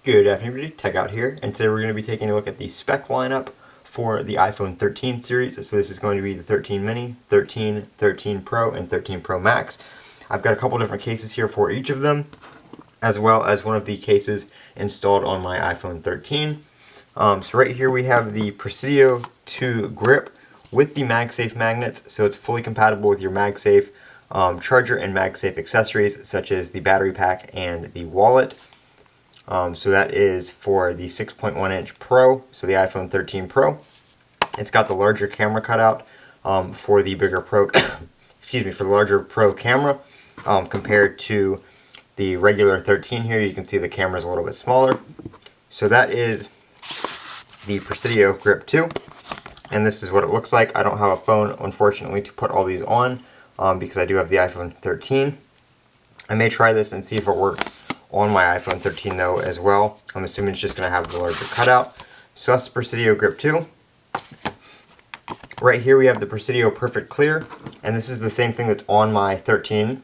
Good afternoon, everybody. Techout here, and today we're going to be taking a look at the spec lineup for the iPhone 13 series. So this is going to be the 13 mini, 13, 13 Pro, and 13 Pro Max. I've got a couple different cases here for each of them, as well as one of the cases installed on my iPhone 13. So right here we have the Presidio Grip with the MagSafe magnets, so it's fully compatible with your MagSafe charger and MagSafe accessories, such as the battery pack and the wallet. So that is for the 6.1 inch Pro, so the iPhone 13 Pro. It's got the larger camera cutout for the bigger Pro, excuse me, for the larger Pro camera compared to the regular 13 here. You can see the camera is a little bit smaller. So that is the Presidio Grip 2, and this is what it looks like. I don't have a phone, unfortunately, to put all these on because I do have the iPhone 13. I may try this and see if it works on my iPhone 13 though as well. I'm assuming it's just going to have the larger cutout. So that's the Presidio Grip 2. Right here we have the Presidio Perfect Clear, and this is the same thing that's on my 13.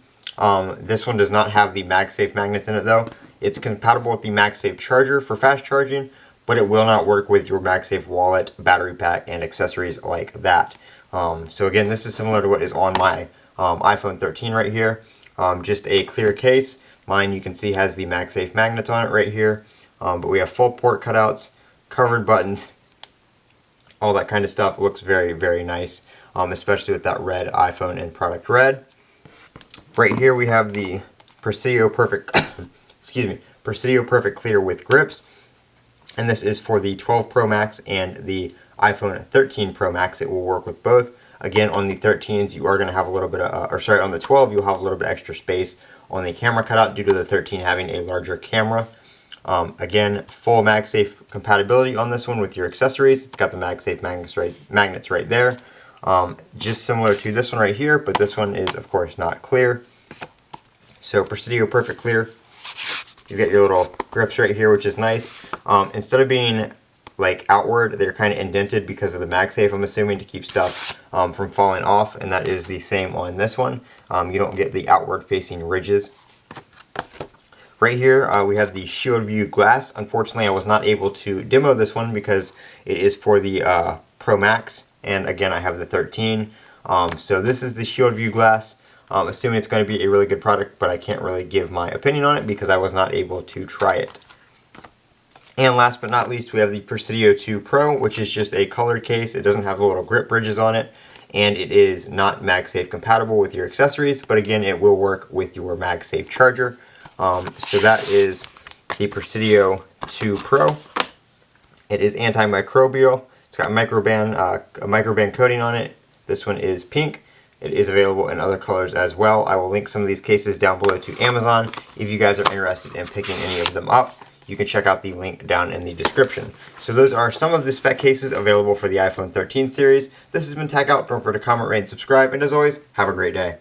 This one does not have the MagSafe magnets in it though. It's compatible with the MagSafe charger for fast charging, but it will not work with your MagSafe wallet, battery pack, and accessories like that. So again, this is similar to what is on my iPhone 13 right here. Just a clear case. Mine, you can see, has the MagSafe magnets on it right here, but we have full port cutouts, covered buttons, all that kind of stuff. It looks very, very nice, especially with that red iPhone and product red. Right here we have the Presidio Perfect, excuse me, Presidio Perfect Clear with grips, and this is for the 12 Pro Max and the iPhone 13 Pro Max. It will work with both. Again, on the 13s, you are going to have a little bit of, on the 12, you'll have a little bit extra space on the camera cutout due to the 13 having a larger camera. Again, full MagSafe compatibility on this one with your accessories. It's got the MagSafe magnets right there. Just similar to this one right here, but this one is, of course, not clear. So Presidio Perfect Clear. You get your little grips right here, which is nice. Instead of being like outward, they're kind of indented because of the MagSafe, I'm assuming, to keep stuff from falling off, and that is the same on this one. You don't get the outward facing ridges. Right here we have the Shield View glass. Unfortunately, I was not able to demo this one because it is for the Pro Max, and again I have the 13. So this is the Shield View glass. Assuming it's going to be a really good product, but I can't really give my opinion on it because I was not able to try it. And last but not least, we have the Presidio 2 Pro, which is just a colored case. It doesn't have the little grip bridges on it, and it is not MagSafe compatible with your accessories, but again, it will work with your MagSafe charger. So that is the Presidio 2 Pro. It is antimicrobial. It's got a microban coating on it. This one is pink. It is available in other colors as well. I will link some of these cases down below to Amazon if you guys are interested in picking any of them up. You can check out the link down in the description. So those are some of the spec cases available for the iPhone 13 series. This has been Techout. Don't forget to comment, rate, and subscribe. And as always, have a great day.